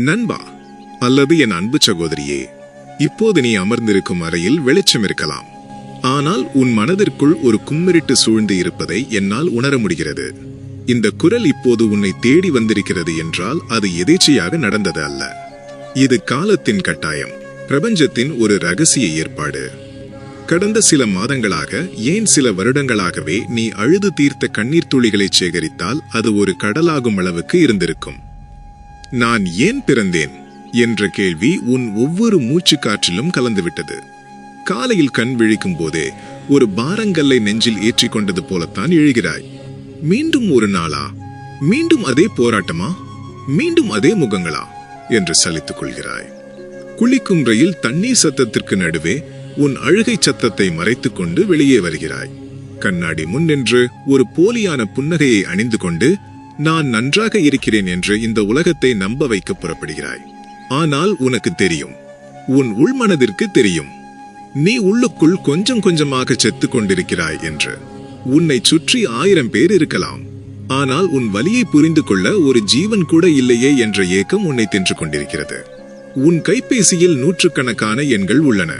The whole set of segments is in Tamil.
நண்பா அல்லது என் அன்பு சகோதரியே, இப்போது நீ அமர்ந்திருக்கும் அறையில் வெளிச்சம் இருக்கலாம். ஆனால் உன் மனதிற்குள் ஒரு கும்மிரிட்டு சூழ்ந்து இருப்பதை என்னால் உணர முடிகிறது. இந்த குரல் இப்போது உன்னை தேடி வந்திருக்கிறது என்றால் அது எதேச்சையாக நடந்தது அல்ல. இது காலத்தின் கட்டாயம், பிரபஞ்சத்தின் ஒரு ரகசிய ஏற்பாடு. கடந்த சில மாதங்களாக, ஏன் சில வருடங்களாகவே நீ அழுது தீர்த்த கண்ணீர் துளிகளை சேகரித்தால் அது ஒரு கடலாகும் அளவுக்கு இருந்திருக்கும். நான் ஏன் பிறந்தேன் என்ற கேள்வி உன் ஒவ்வொரு மூச்சு காற்றிலும் கலந்துவிட்டது. காலையில் கண் விழிக்கும் போதே ஒரு பாரங்கல்லை நெஞ்சில் ஏற்றிக் கொண்டது போலத்தான் எழுகிறாய். மீண்டும் ஒரு நாளா? மீண்டும் அதே போராட்டமா? மீண்டும் அதே முகங்களா என்று சலித்துக் கொள்கிறாய். குளிக்கும் ரயில் தண்ணீர் சத்தத்திற்கு நடுவே உன் அழுகை சத்தத்தை மறைத்துக் கொண்டு வெளியே வருகிறாய். கண்ணாடி முன் நின்று ஒரு போலியான புன்னகையை அணிந்து கொண்டு நான் நன்றாக இருக்கிறேன் என்று இந்த உலகத்தை நம்ப வைக்க புறப்படுகிறாய். ஆனால் உனக்கு தெரியும், உன் உள்மனதிற்கு தெரியும், நீ உள்ளுக்குள் கொஞ்சம் கொஞ்சமாக செத்து கொண்டிருக்கிறாய் என்று. உன்னை சுற்றி 1000 பேர் இருக்கலாம், ஆனால் உன் வலியை புரிந்து கொள்ள ஒரு ஜீவன் கூட இல்லையே என்ற ஏக்கம் உன்னை தின்று கொண்டிருக்கிறது. உன் கைபேசியில் நூற்றுக்கணக்கான எண்கள் உள்ளன,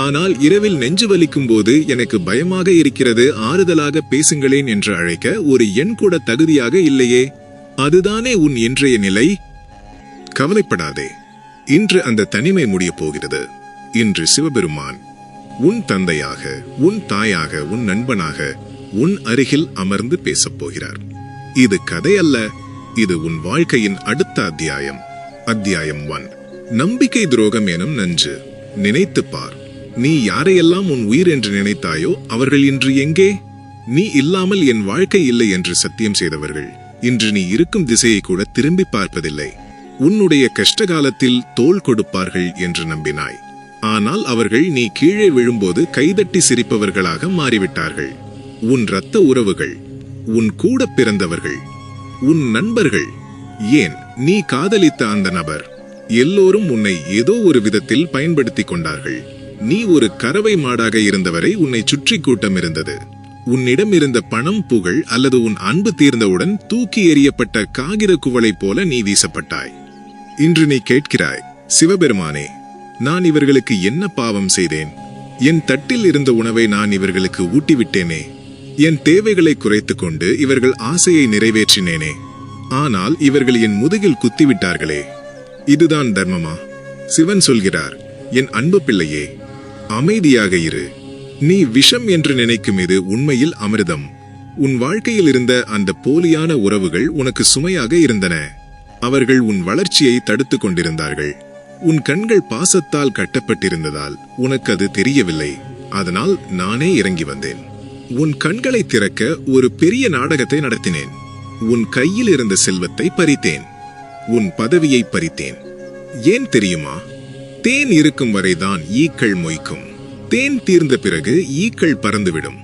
ஆனால் இரவில் நெஞ்சு வலிக்கும் போது எனக்கு பயமாக இருக்கிறது, ஆறுதலாக பேசுங்களேன் என்று அழைக்க ஒரு எண் கூட தகுதியாக இல்லையே. அதுதானே உன் இன்றைய நிலை. கவலைப்படாதே, இன்று அந்த தனிமை முடிய போகிறது. இன்று சிவபெருமான் உன் தந்தையாக, உன் தாயாக, உன் நண்பனாக உன் அருகில் அமர்ந்து பேசப் போகிறார். இது கதை அல்ல, இது உன் வாழ்க்கையின் அடுத்த அத்தியாயம். அத்தியாயம் 1. நம்பிக்கை துரோகம் எனும் நஞ்சு. நினைத்துப் பார், நீ யாரையெல்லாம் உன் உயிர் என்று நினைத்தாயோ அவர்கள் இன்று எங்கே? நீ இல்லாமல் என் வாழ்க்கை இல்லை என்று சத்தியம் செய்தவர்கள் இன்று நீ இருக்கும் திசையை கூட திரும்பி பார்ப்பதில்லை. உன்னுடைய கஷ்டகாலத்தில் தோள் கொடுப்பார்கள் என்று நம்பினாய். ஆனால் அவர்கள் நீ கீழே விழும்போது கைதட்டி சிரிப்பவர்களாக மாறிவிட்டார்கள். உன் இரத்த உறவுகள், உன் கூட பிறந்தவர்கள், உன் நண்பர்கள், ஏன் நீ காதலித்த அந்த நபர், எல்லோரும் உன்னை ஏதோ ஒரு விதத்தில் பயன்படுத்தி கொண்டார்கள். நீ ஒரு கறவை மாடாக இருந்தவரை உன்னை சுற்றி கூட்டம் இருந்தது. உன்னிடம் இருந்த பணம், புகழ் அல்லது உன் அன்பு தீர்ந்தவுடன் தூக்கி எறியப்பட்ட காகித குவளை போல நீ வீசப்பட்டாய். இன்று நீ கேட்கிறாய், சிவபெருமானே, நான் இவர்களுக்கு என்ன பாவம் செய்தேன்? என் தட்டில் இருந்த உணவை நான் இவர்களுக்கு ஊட்டிவிட்டேனே. என் தேவைகளை குறைத்துக் கொண்டு இவர்கள் ஆசையை நிறைவேற்றினேனே. ஆனால் இவர்கள் என் முதுகில் குத்திவிட்டார்களே. இதுதான் தர்மமா? சிவன் சொல்கிறார், என் அன்பு பிள்ளையே, அமைதியாக இரு. நீ விஷம் என்று நினைக்கும் இது உண்மையில் அமிர்தம். உன் வாழ்க்கையில் இருந்த அந்த போலியான உறவுகள் உனக்கு சுமையாக இருந்தன. அவர்கள் உன் வளர்ச்சியை தடுத்து கொண்டிருந்தார்கள். உன் கண்கள் பாசத்தால் கட்டப்பட்டிருந்ததால் உனக்கு அது தெரியவில்லை. அதனால் நானே இறங்கி வந்தேன். உன் கண்களை திறக்க ஒரு பெரிய நாடகத்தை நடத்தினேன். உன் கையில் இருந்த செல்வத்தை பறித்தேன். உன் பதவியை பறித்தேன். ஏன் தெரியுமா? தேன் இருக்கும் வரைதான் ஈக்கள் மொய்க்கும். தேன் தீர்ந்த பிறகு ஈக்கள் பறந்துவிடும்.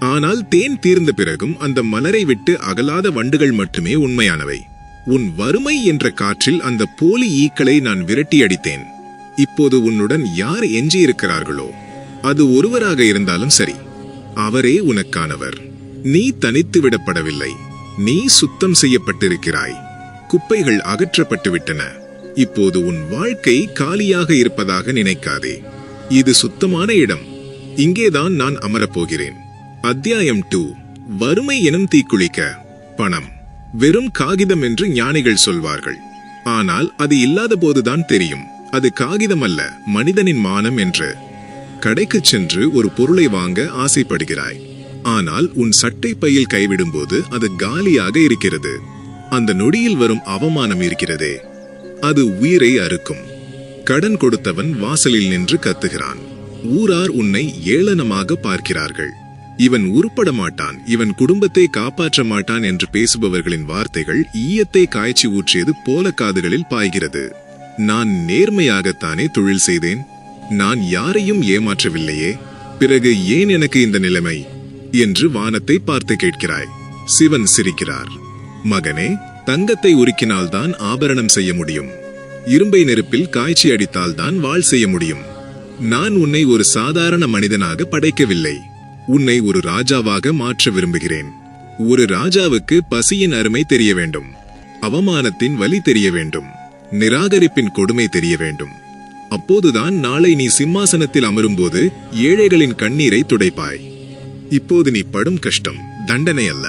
ஆனால் தேன் தீர்ந்த பிறகும் அந்த மலரை விட்டு அகலாத வண்டுகள் மட்டுமே உண்மையானவை. உன் வறுமை என்ற காற்றில் அந்த போலி ஈக்களை நான் விரட்டி அடித்தேன். இப்போது உன்னுடன் யார் எஞ்சியிருக்கிறார்களோ, அது ஒருவராக இருந்தாலும் சரி, அவரே உனக்கானவர். நீ தனித்து விடப்படவில்லை. நீ சுத்தம் செய்யப்பட்டிருக்கிறாய். குப்பைகள் அகற்றப்பட்டு விட்டன. இப்போது உன் வாழ்க்கை காலியாக இருப்பதாக நினைக்காதே. இது சுத்தமான இடம். இங்கேதான் நான் அமரப்போகிறேன். அத்தியாயம் 2. வறுமை எனும் தீக்குளிக்க. பணம் வெறும் காகிதம் என்று ஞானிகள் சொல்வார்கள். ஆனால் அது இல்லாத போதுதான் தெரியும், அது காகிதம் அல்ல, மனிதனின் மானம் என்று. கடைக்கு சென்று ஒரு பொருளை வாங்க ஆசைப்படுகிறாய். ஆனால் உன் சட்டை பையில் கைவிடும்போது அது காலியாக இருக்கிறது. அந்த நொடியில் வரும் அவமானம் இருக்கிறதே, அது உயிரை அறுக்கும். கடன் கொடுத்தவன் வாசலில் நின்று கத்துகிறான். ஊரார் உன்னை ஏளனமாக பார்க்கிறார்கள். இவன் உருப்பட மாட்டான், இவன் குடும்பத்தை காப்பாற்ற மாட்டான் என்று பேசுபவர்களின் வார்த்தைகள் ஈயத்தை காய்ச்சி ஊற்றியது போல காதுகளில் பாய்கிறது. நான் நேர்மையாகத்தானே தொழில் செய்தேன். நான் யாரையும் ஏமாற்றவில்லையே. பிறகு ஏன் எனக்கு இந்த நிலைமை என்று வானத்தை பார்த்து கேட்கிறாய். சிவன் சிரிக்கிறார். மகனே, தங்கத்தை உருக்கினால்தான் ஆபரணம் செய்ய முடியும். இரும்பை நெருப்பில் காய்ச்சி அடித்தால்தான் வாள் செய்ய முடியும். நான் உன்னை ஒரு சாதாரண மனிதனாக படைக்கவில்லை. உன்னை ஒரு ராஜாவாக மாற்ற விரும்புகிறேன். ஒரு ராஜாவுக்கு பசியின் அருமை தெரிய வேண்டும். அவமானத்தின் வலி தெரிய வேண்டும். நிராகரிப்பின் கொடுமை தெரிய வேண்டும். அப்போதுதான் நாளை நீ சிம்மாசனத்தில் அமரும்போது ஏழைகளின் கண்ணீரை துடைப்பாய். இப்போது நீ படும் கஷ்டம் தண்டனை அல்ல,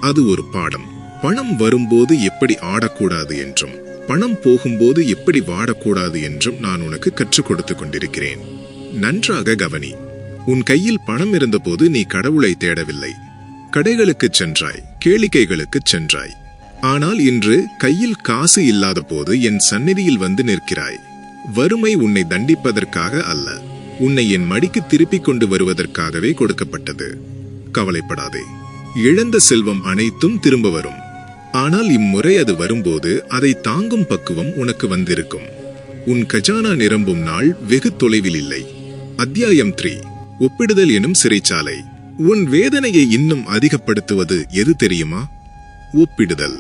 அது ஒரு பாடம். பணம் வரும்போது எப்படி ஆடக்கூடாது என்றும் பணம் போகும்போது எப்படி வாடக்கூடாது என்றும் நான் உனக்கு கற்றுக் கொடுத்து கொண்டிருக்கிறேன். நன்றாக கவனி. உன் கையில் பணம் இருந்தபோது நீ கடவுளை தேடவில்லை. கடைகளுக்கு சென்றாய், கேளிக்கைகளுக்கு சென்றாய். ஆனால் இன்று கையில் காசு இல்லாத போது என் சந்நிதியில் வந்து நிற்கிறாய். வறுமை உன்னை தண்டிப்பதற்காக அல்ல, உன்னை என் மடிக்கு திருப்பிக் கொண்டு வருவதற்காகவே கொடுக்கப்பட்டது. கவலைப்படாதே, இழந்த செல்வம் அனைத்தும் திரும்ப வரும். ஆனால் இம்முறை அது வரும்போது அதை தாங்கும் பக்குவம் உனக்கு வந்திருக்கும். உன் கஜானா நிரம்பும் நாள் வெகு தொலைவில் இல்லை. அத்தியாயம் 3. ஒப்பிடுதல் எனும் சிறைச்சாலை. உன் வேதனையை இன்னும் அதிகப்படுத்துவது எது தெரியுமா? ஒப்பிடுதல்.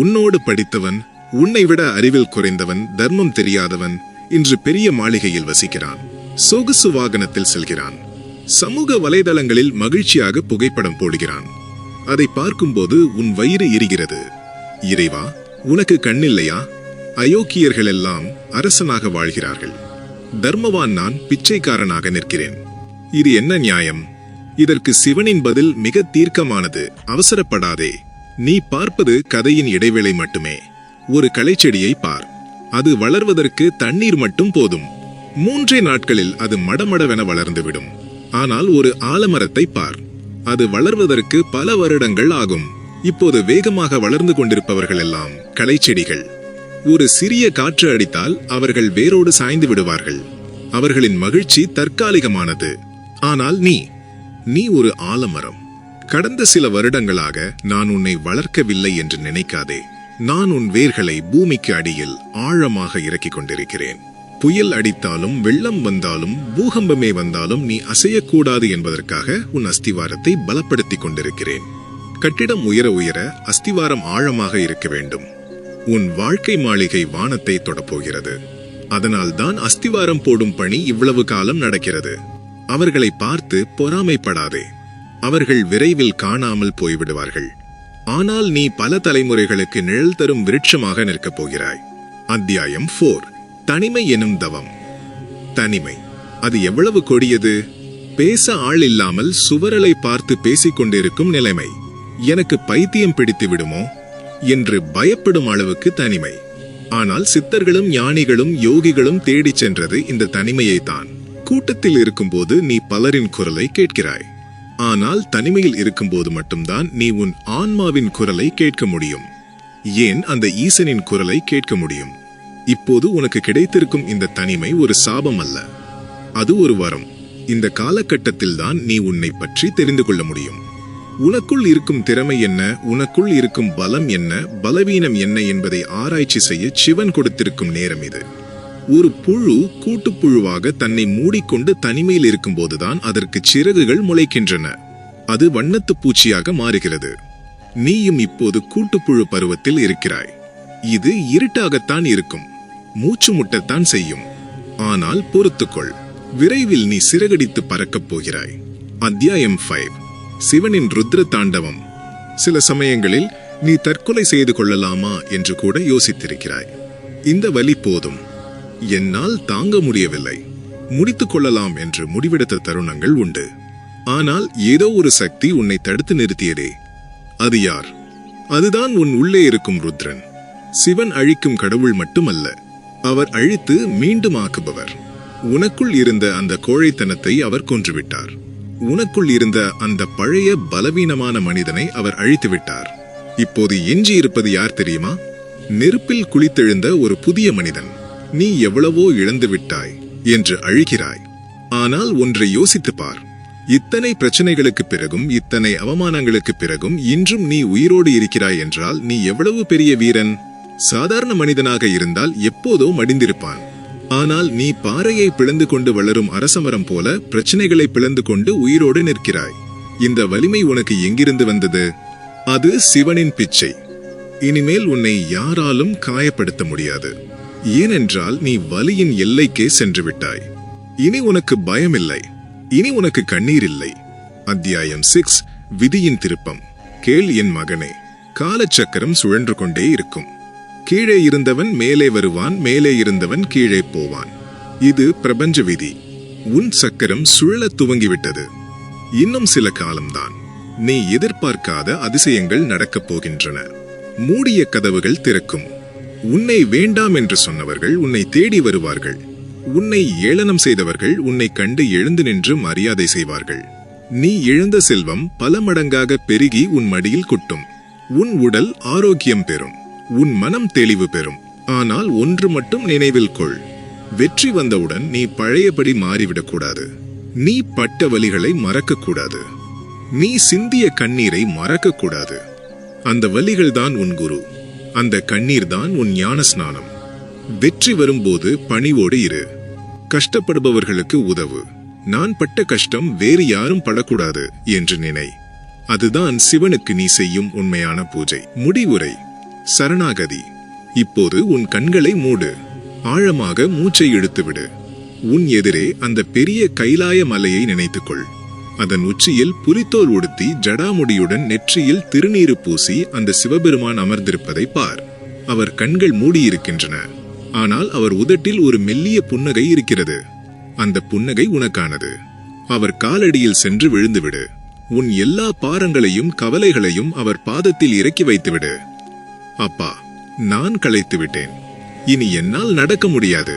உன்னோடு படித்தவன், உன்னை விட அறிவில் குறைந்தவன், தர்மம் தெரியாதவன் இன்று பெரிய மாளிகையில் வசிக்கிறான், சொகுசு வாகனத்தில் செல்கிறான், சமூக வலைதளங்களில் மகிழ்ச்சியாக புகைப்படம் போடுகிறான். அதை பார்க்கும்போது உன் வயிறு எரிகிறது. இறைவா, உனக்கு கண்ணில்லையா? அயோக்கியர்கள் எல்லாம் அரசனாக வாழ்கிறார்கள், தர்மவான் நான் பிச்சைக்காரனாக நிற்கிறேன். இது என்ன நியாயம்? இதற்கு சிவனின் பதில் மிக தீர்க்கமானது. அவசரப்படாதே. நீ பார்ப்பது கதையின் இடைவேளை மட்டுமே. ஒரு களைச்செடியை பார். அது வளர்வதற்கு தண்ணீர் மட்டும் போதும். 3 நாட்களில் அது மடமடவென வளர்ந்துவிடும். ஆனால் ஒரு ஆலமரத்தை பார். அது வளர்வதற்கு பல வருடங்கள் ஆகும். இப்போது வேகமாக வளர்ந்து கொண்டிருப்பவர்கள் எல்லாம் களைச்செடிகள். ஒரு சிறிய காற்று அடித்தால் அவர்கள் வேரோடு சாய்ந்து விடுவார்கள். அவர்களின் மகிழ்ச்சி தற்காலிகமானது. ஆனால் நீ ஒரு ஆலமரம். கடந்த சில வருடங்களாக நான் உன்னை வளர்க்கவில்லை என்று நினைக்காதே. நான் உன் வேர்களை பூமிக்கு அடியில் ஆழமாக இறக்கிக் கொண்டிருக்கிறேன். புயல் அடித்தாலும், வெள்ளம் வந்தாலும், பூகம்பமே வந்தாலும் நீ அசையக்கூடாது என்பதற்காக உன் அஸ்திவாரத்தை பலப்படுத்திக் கொண்டிருக்கிறேன். கட்டிடம் உயர உயர அஸ்திவாரம் ஆழமாக இருக்க வேண்டும். உன் வாழ்க்கை மாளிகை வானத்தை தொடப்போகிறது. அதனால்தான் அஸ்திவாரம் போடும் பணி இவ்வளவு காலம் நடக்கிறது. அவர்களை பார்த்து பொறாமைப்படாதே. அவர்கள் விரைவில் காணாமல் போய்விடுவார்கள். ஆனால் நீ பல தலைமுறைகளுக்கு நிழல் தரும் விருட்சமாக நிற்கப் போகிறாய். அத்தியாயம் 4. தனிமை எனும் தவம். தனிமை அது எவ்வளவு கொடியது! பேச ஆள் இல்லாமல் சுவரலை பார்த்து பேசிக் கொண்டிருக்கும் நிலைமை. எனக்கு பைத்தியம் பிடித்து விடுமோ என்று பயப்படும் அளவுக்கு தனிமை. ஆனால் சித்தர்களும் ஞானிகளும் யோகிகளும் தேடிச் சென்றது இந்த தனிமையைத்தான். கூட்டத்தில் இருக்கும்போது நீ பலரின் குரலை கேட்கிறாய். ஆனால் தனிமையில் இருக்கும்போது மட்டும்தான் நீ உன் ஆன்மாவின் குரலை கேட்க முடியும். ஏன் அந்த ஈசனின் குரலை கேட்க முடியும்? இப்போது உனக்கு கிடைத்திருக்கும் இந்த தனிமை ஒரு சாபம் அல்ல, அது ஒரு வரம். இந்த காலகட்டத்தில்தான் நீ உன்னை பற்றி தெரிந்து கொள்ள முடியும். உனக்குள் இருக்கும் திறமை என்ன, உனக்குள் இருக்கும் பலம் என்ன, பலவீனம் என்ன என்பதை ஆராய்ச்சி செய்ய சிவன் கொடுத்திருக்கும் நேரம் இது. ஒரு புழு கூட்டுப்புழுவாக தன்னை மூடிக்கொண்டு தனிமையில் இருக்கும்போதுதான் அதற்கு சிறகுகள் முளைக்கின்றன. அது வண்ணத்து பூச்சியாக மாறுகிறது. நீயும் இப்போது கூட்டுப்புழு பருவத்தில் இருக்கிறாய். இது இருட்டாகத்தான் இருக்கும், மூச்சு முட்டத்தான் செய்யும். ஆனால் பொறுத்துக்கொள், விரைவில் நீ சிறகடித்து பறக்கப் போகிறாய். அத்தியாயம் 5. சிவனின் ருத்ர தாண்டவம். சில சமயங்களில் நீ தற்கொலை செய்து கொள்ளலாமா என்று கூட யோசித்திருக்கிறாய். இந்த வலி போதும், என்னால் தாங்க முடியவில்லை, முடித்துக் கொள்ளலாம் என்று முடிவெடுத்த தருணங்கள் உண்டு. ஆனால் ஏதோ ஒரு சக்தி உன்னை தடுத்து நிறுத்தியதே. அது யார்? அதுதான் உன் உள்ளே இருக்கும் ருத்ரன். சிவன் அழிக்கும் கடவுள் மட்டுமல்ல, அவர் அழித்து மீண்டும் ஆக்குபவர். உனக்குள் இருந்த அந்த கோழைத்தனத்தை அவர் கொன்றுவிட்டார். உனக்குள் இருந்த அந்த பழைய பலவீனமான மனிதனை அவர் அழித்துவிட்டார். இப்போது எஞ்சி இருப்பது யார் தெரியுமா? நெருப்பில் குளித்தெழுந்த ஒரு புதிய மனிதன். நீ எவ்வளவோ இழந்து விட்டாய் என்று அழுகிறாய். ஆனால் ஒன்றை யோசித்துப் பார். இத்தனை பிரச்சனைகளுக்கு பிறகும், இத்தனை அவமானங்களுக்கு பிறகும் இன்றும் நீ உயிரோடு இருக்கிறாய் என்றால் நீ எவ்வளவு பெரிய வீரன்! சாதாரண மனிதனாக இருந்தால் எப்போதோ மடிந்திருப்பான். ஆனால் நீ பாறையை பிளந்து கொண்டு வளரும் அரசமரம் போல பிரச்சனைகளை பிளந்து கொண்டு உயிரோடு நிற்கிறாய். இந்த வலிமை உனக்கு எங்கிருந்து வந்தது? அது சிவனின் பிச்சை. இனிமேல் உன்னை யாராலும் காயப்படுத்த முடியாது. ஏனென்றால் நீ வலியின் எல்லைக்கே சென்று விட்டாய். இனி உனக்கு பயமில்லை, இனி உனக்கு கண்ணீர் இல்லை. அத்தியாயம் 6. விதியின் திருப்பம். கேள் என் மகனே, காலச்சக்கரம் சுழன்று கொண்டே இருக்கும். கீழே இருந்தவன் மேலே வருவான், மேலே இருந்தவன் கீழே போவான். இது பிரபஞ்ச விதி. உன் சக்கரம் சுழலத் துவங்கிவிட்டது. இன்னும் சில காலம்தான். நீ எதிர்பார்க்காத அதிசயங்கள் நடக்கப் போகின்றன. மூடிய கதவுகள் திறக்கும். உன்னை வேண்டாம் என்று சொன்னவர்கள் உன்னை தேடி வருவார்கள். உன்னை ஏளனம் செய்தவர்கள் உன்னை கண்டு எழுந்து நின்று மரியாதை செய்வார்கள். நீ இழந்த செல்வம் பல மடங்காக பெருகி உன் மடியில் கொட்டும். உன் உடல் ஆரோக்கியம் பெறும். உன் மனம் தெளிவு பெறும். ஆனால் ஒன்று மட்டும் நினைவில் கொள். வெற்றி வந்தவுடன் நீ பழையபடி மாறிவிடக்கூடாது. நீ பட்ட வலிகளை மறக்கக்கூடாது. நீ சிந்திய கண்ணீரை மறக்கக்கூடாது. அந்த வலிகள்தான் உன் குரு. அந்த கண்ணீர் தான் உன் ஞான ஸ்நானம். வெற்றி வரும்போது பணிவோடு இரு. கஷ்டப்படுபவர்களுக்கு உதவு. நான் பட்ட கஷ்டம் வேறு யாரும் படக்கூடாது என்று நினை. அதுதான் சிவனுக்கு நீ செய்யும் உண்மையான பூஜை. முடிவுரை: சரணாகதி. இப்போது உன் கண்களை மூடு. ஆழமாக மூச்சை இழுத்துவிடு. உன் எதிரே அந்த பெரிய கைலாய மலையை நினைத்துக்கொள். அதன் உச்சியில் புலித்தோல் உடுத்தி ஜடாமுடியுடன் நெற்றியில் திருநீறு பூசி அந்த சிவபெருமான் அமர்ந்திருப்பதை பார். அவர் கண்கள் மூடியிருக்கின்றன. ஆனால் அவர் உதட்டில் ஒரு மெல்லிய புன்னகை இருக்கிறது. அந்த புன்னகை உனக்கானது. அவர் காலடியில் சென்று விழுந்துவிடு. உன் எல்லா பாரங்களையும் கவலைகளையும் அவர் பாதத்தில் இறக்கி வைத்துவிடு. அப்பா, நான் களைத்து விட்டேன். இனி என்னால் நடக்க முடியாது.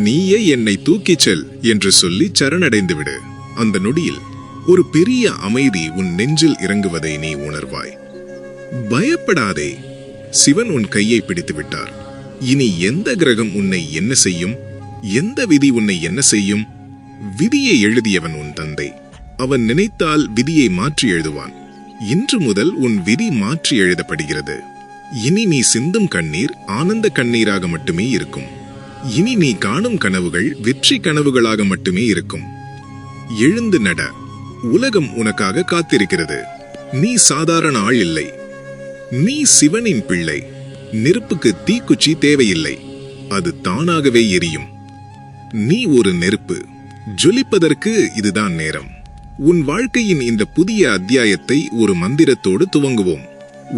நீயே என்னை தூக்கிச் செல் என்று சொல்லி சரணடைந்து விடு. அந்த நொடியில் ஒரு பெரிய அமைதி உன் நெஞ்சில் இறங்குவதை நீ உணர்வாய். பயப்படாதே. சிவன் உன் கையை பிடித்து விட்டார். இனி எந்த கிரகம் உன்னை என்ன செய்யும்? எந்த விதி உன்னை என்ன செய்யும்? விதியை எழுதியவன் உன் தந்தை. அவன் நினைத்தால் விதியை மாற்றி எழுதுவான். இன்று முதல் உன் விதி மாற்றி எழுதப்படுகிறது. இனி நீ சிந்தும் கண்ணீர் ஆனந்த கண்ணீராக மட்டுமே இருக்கும். இனி நீ காணும் கனவுகள் வெற்றி கனவுகளாக மட்டுமே இருக்கும். எழுந்து நட. உலகம் உனக்காக காத்திருக்கிறது. நீ சாதாரண ஆள் இல்லை. நீ சிவனின் பிள்ளை. நெருப்புக்கு தீக்குச்சி தேவையில்லை. அது தானாகவே எரியும். நீ ஒரு நெருப்பு. ஜொலிப்பதற்கு இதுதான் நேரம். உன் வாழ்க்கையின் இந்த புதிய அத்தியாயத்தை ஒரு மந்திரத்தோடு துவங்குவோம்.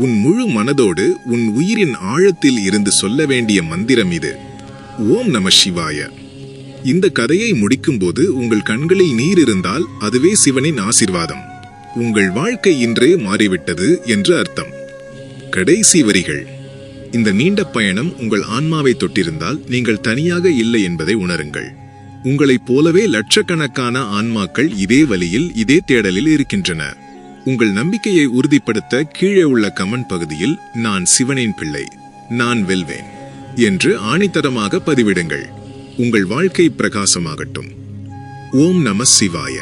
உன் முழு மனதோடு உன் உயிரின் ஆழத்தில் இருந்து சொல்ல வேண்டிய மந்திரம் இது. ஓம் நம சிவாய. இந்த கதையை முடிக்கும்போது உங்கள் கண்களில் நீர் இருந்தால் அதுவே சிவனின் ஆசீர்வாதம். உங்கள் வாழ்க்கை இன்றே மாறிவிட்டது என்று அர்த்தம். கடைசி வரிகள். இந்த நீண்ட பயணம் உங்கள் ஆன்மாவை தொட்டிருந்தால் நீங்கள் தனியாக இல்லை என்பதை உணருங்கள். உங்களைப் போலவே லட்சக்கணக்கான ஆன்மாக்கள் இதே வழியில் இதே தேடலில் இருக்கின்றன. உங்கள் நம்பிக்கையை உறுதிப்படுத்த கீழே உள்ள கமெண்ட் பகுதியில் நான் சிவனின் பிள்ளை, நான் வெல்வேன் என்று ஆணித்தரமாக பதிவிடுங்கள். உங்கள் வாழ்க்கை பிரகாசமாகட்டும். ஓம் நம சிவாய.